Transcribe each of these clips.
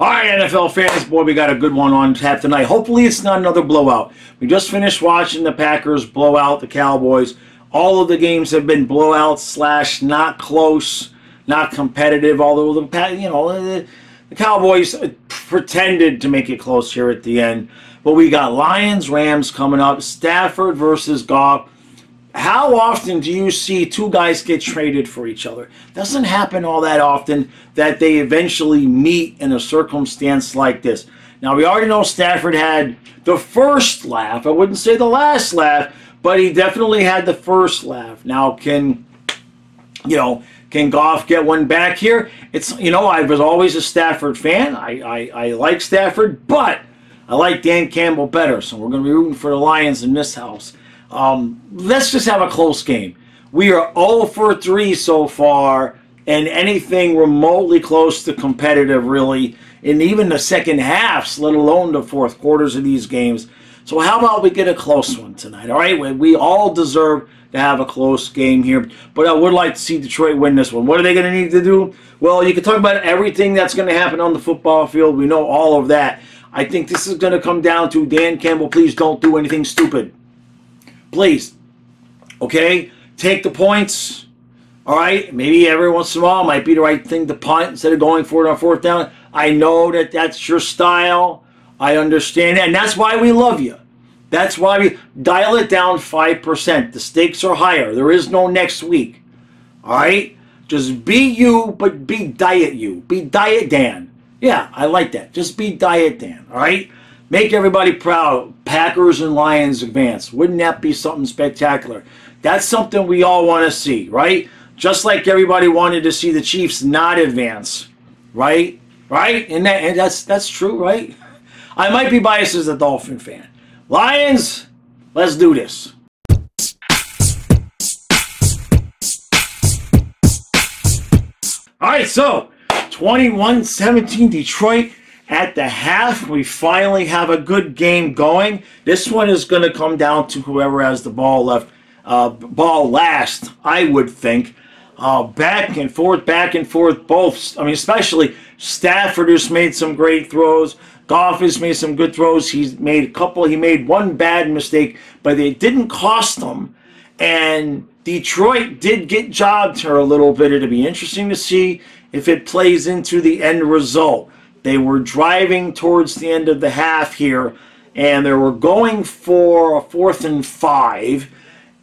All right, NFL fans, boy, we got a good one on tap tonight. Hopefully it's not another blowout. We just finished watching the Packers blow out the Cowboys. All of the games have been blowouts / not close, not competitive, although the Cowboys pretended to make it close here at the end. But we got Lions, Rams coming up, Stafford versus Goff. How often do you see two guys get traded for each other? Doesn't happen all that often that they eventually meet in a circumstance like this. Now, we already know Stafford had the first laugh. I wouldn't say the last laugh, but he definitely had the first laugh. Now, can Goff get one back here? I was always a Stafford fan. I like Stafford, but I like Dan Campbell better. So we're going to be rooting for the Lions in this house. Let's just have a close game. We are 0 for 3 so far, and anything remotely close to competitive, really, in even the second halves, let alone the fourth quarters of these games. So how about we get a close one tonight, all right? We all deserve to have a close game here, but I would like to see Detroit win this one. What are they going to need to do? Well, you can talk about everything that's going to happen on the football field. We know all of that. I think this is going to come down to Dan Campbell, please don't do anything stupid. Please, okay? Take the points, all right? Maybe every once in a while might be the right thing to punt instead of going for it on fourth down. I know that that's your style. I understand that, and that's why we love you. That's why we dial it down 5%. The stakes are higher. There is no next week, all right? Just be you, but be Diet you. Be Diet Dan. Yeah, I like that. Just be Diet Dan, all right? Make everybody proud. Packers and Lions advance. Wouldn't that be something spectacular? That's something we all want to see, right? Just like everybody wanted to see the Chiefs not advance, right? Right? And that's true, right? I might be biased as a Dolphin fan. Lions, let's do this. All right, so 21-17 Detroit. At the half, we finally have a good game going. This one is going to come down to whoever has the ball last, I would think. Back and forth, both. I mean, especially Stafford has made some great throws. Goff has made some good throws. He made one bad mistake, but it didn't cost him. And Detroit did get jobbed here a little bit. It'll be interesting to see if it plays into the end result. They were driving towards the end of the half here, and they were going for a 4th and 5,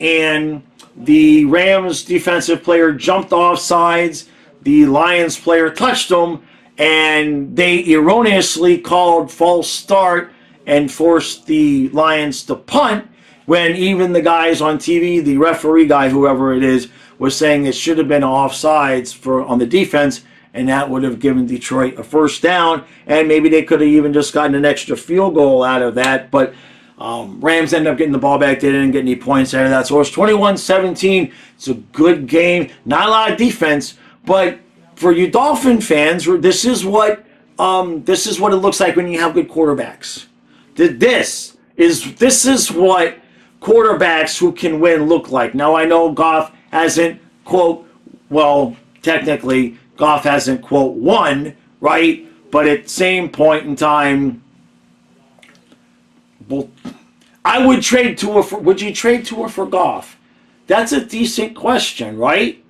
and the Rams defensive player jumped off sides. The Lions player touched them, and they erroneously called false start and forced the Lions to punt, when even the guys on TV, the referee guy, whoever it is, was saying it should have been offsides on the defense, and that would have given Detroit a first down, and maybe they could have even just gotten an extra field goal out of that. But Rams ended up getting the ball back. They didn't get any points out of that. So it's 21-17. It's a good game. Not a lot of defense, but for you Dolphin fans, this is what it looks like when you have good quarterbacks. This is what quarterbacks who can win look like. Now, I know Goff hasn't, quote, well, technically, Goff hasn't, quote, won, right? But at the same point in time, well, I would trade Tua for, would you trade Tua for Goff? That's a decent question, right?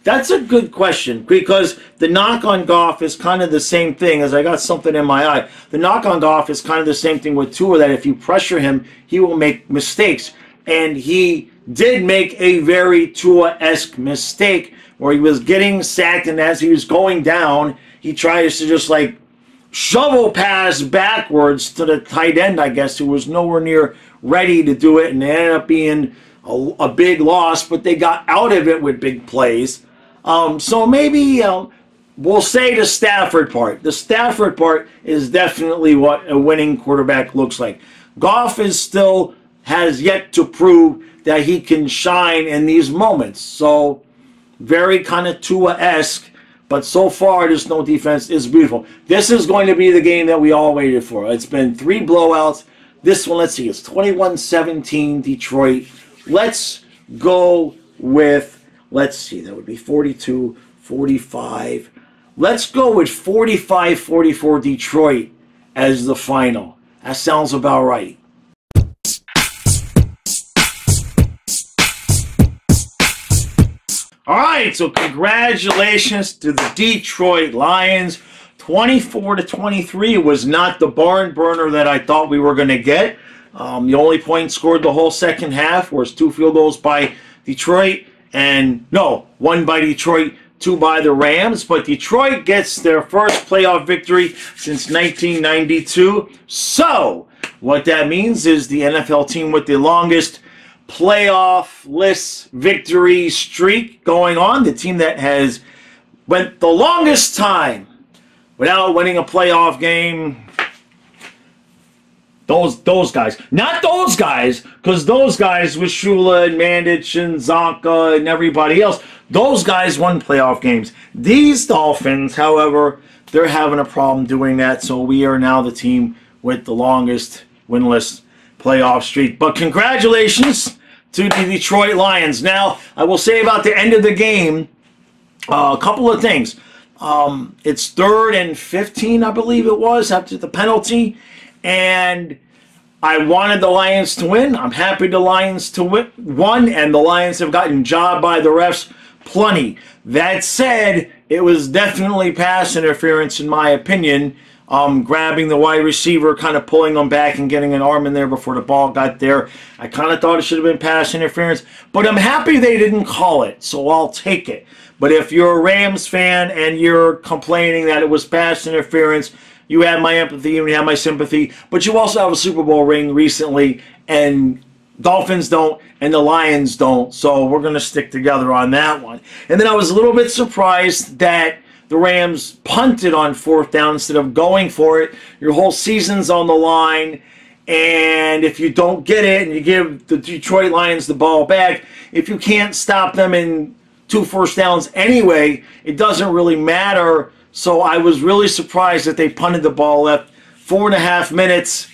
That's a good question, because the knock on Goff is kind of the same thing. As I got something in my eye, the knock on Goff is kind of the same thing with Tua, that if you pressure him, he will make mistakes. And he did make a very Tua-esque mistake where he was getting sacked, and as he was going down, he tries to just like shovel pass backwards to the tight end, I guess, who was nowhere near ready to do it, and it ended up being a big loss, but they got out of it with big plays. So maybe we'll say the Stafford part. The Stafford part is definitely what a winning quarterback looks like. Goff has yet to prove that he can shine in these moments. So very kind of Tua-esque, but so far there's no defense. It's beautiful. This is going to be the game that we all waited for. It's been 3 blowouts. This one, let's see, it's 21-17 Detroit. Let's go with, let's see, that would be 42-45. Let's go with 45-44 Detroit as the final. That sounds about right. All right, so congratulations to the Detroit Lions. 24-23 was not the barn burner that I thought we were going to get. The only point scored the whole second half was 2 field goals by Detroit, and no, 1 by Detroit, 2 by the Rams. But Detroit gets their first playoff victory since 1992. So what that means is the NFL team with the longest playoff-less victory streak going on, the team that has went the longest time without winning a playoff game. Those guys. Not those guys, because those guys with Shula and Mandich and Zonka and everybody else, those guys won playoff games. These Dolphins, however, they're having a problem doing that, so we are now the team with the longest winless playoff streak. But congratulations to the Detroit Lions. Now, I will say about the end of the game, a couple of things. It's 3rd and 15, I believe it was, after the penalty. And I wanted the Lions to win. I'm happy the Lions to won, and the Lions have gotten jobbed by the refs plenty. That said, it was definitely pass interference in my opinion. Grabbing the wide receiver, kind of pulling him back and getting an arm in there before the ball got there. I kind of thought it should have been pass interference, but I'm happy they didn't call it, so I'll take it. But if you're a Rams fan and you're complaining that it was pass interference, you have my empathy, you have my sympathy, but you also have a Super Bowl ring recently, and Dolphins don't, and the Lions don't, so we're going to stick together on that one. And then I was a little bit surprised that the Rams punted on 4th down instead of going for it. Your whole season's on the line, and if you don't get it and you give the Detroit Lions the ball back, if you can't stop them in 2 first downs anyway, it doesn't really matter. So I was really surprised that they punted the ball, left 4.5 minutes.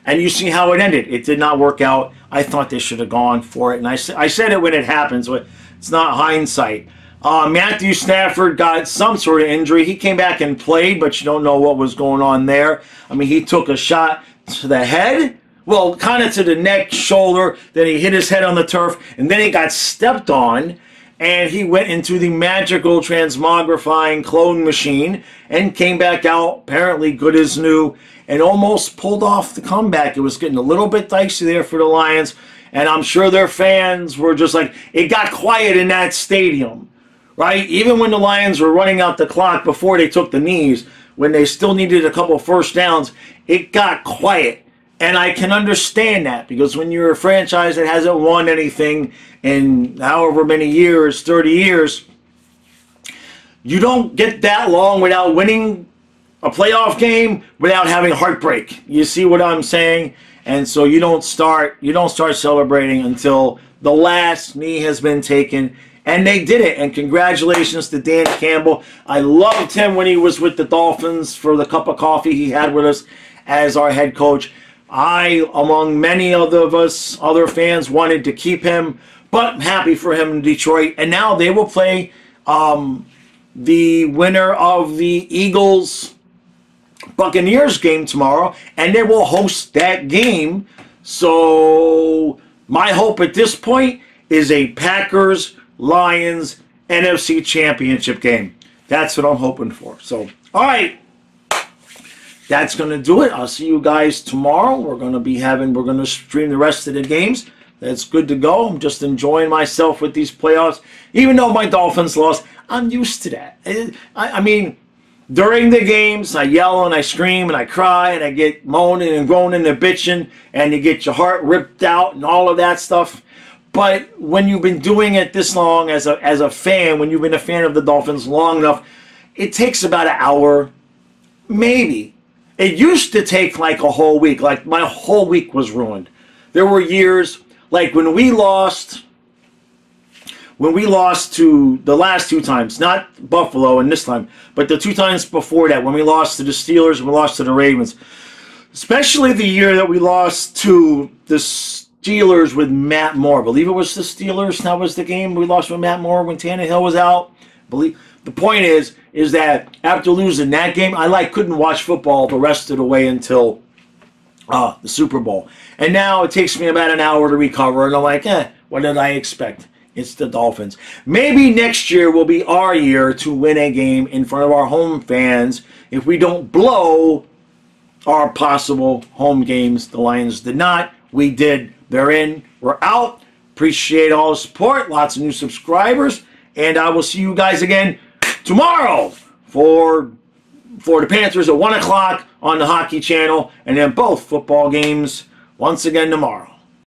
And you see how it ended. It did not work out. I thought they should have gone for it. And I said it when it happens, but it's not hindsight. Matthew Stafford got some sort of injury. He came back and played, but you don't know what was going on there. I mean, he took a shot to the head. Well, kind of to the neck, shoulder. Then he hit his head on the turf. And then he got stepped on. And he went into the magical transmogrifying clone machine and came back out, apparently good as new, and almost pulled off the comeback. It was getting a little bit dicey there for the Lions, and I'm sure their fans were just like, it got quiet in that stadium, right? Even when the Lions were running out the clock before they took the knees, when they still needed a couple first downs, it got quiet. And I can understand that, because when you're a franchise that hasn't won anything in however many years, 30 years, you don't get that long without winning a playoff game, without having heartbreak. You see what I'm saying? And so you don't start celebrating until the last knee has been taken. And they did it. And congratulations to Dan Campbell. I loved him when he was with the Dolphins for the cup of coffee he had with us as our head coach. I, among many of us, other fans, wanted to keep him, but I'm happy for him in Detroit. And now they will play the winner of the Eagles-Buccaneers game tomorrow, and they will host that game. So my hope at this point is a Packers-Lions NFC Championship game. That's what I'm hoping for. So, all right. That's going to do it. I'll see you guys tomorrow. We're going to stream the rest of the games. That's good to go. I'm just enjoying myself with these playoffs. Even though my Dolphins lost, I'm used to that. I mean, during the games, I yell and I scream and I cry and I get moaning and groaning and bitching, and you get your heart ripped out and all of that stuff. But when you've been doing it this long as a fan, when you've been a fan of the Dolphins long enough, it takes about an hour, maybe. It used to take like a whole week. Like my whole week was ruined. There were years, like when we lost to the last 2 times, not Buffalo and this time, but the 2 times before that, when we lost to the Steelers and we lost to the Ravens. Especially the year that we lost to the Steelers with Matt Moore. I believe it was the Steelers. That was the game we lost with Matt Moore when Tannehill was out. Believe the point is that after losing that game, couldn't watch football the rest of the way until the Super Bowl. And now it takes me about an hour to recover, and I'm like, what did I expect? It's the Dolphins. Maybe next year will be our year to win a game in front of our home fans if we don't blow our possible home games. The Lions did not. We did. They're in. We're out. Appreciate all the support. Lots of new subscribers. And I will see you guys again tomorrow for the Panthers at 1 o'clock on the Hockey Channel. And then both football games once again tomorrow.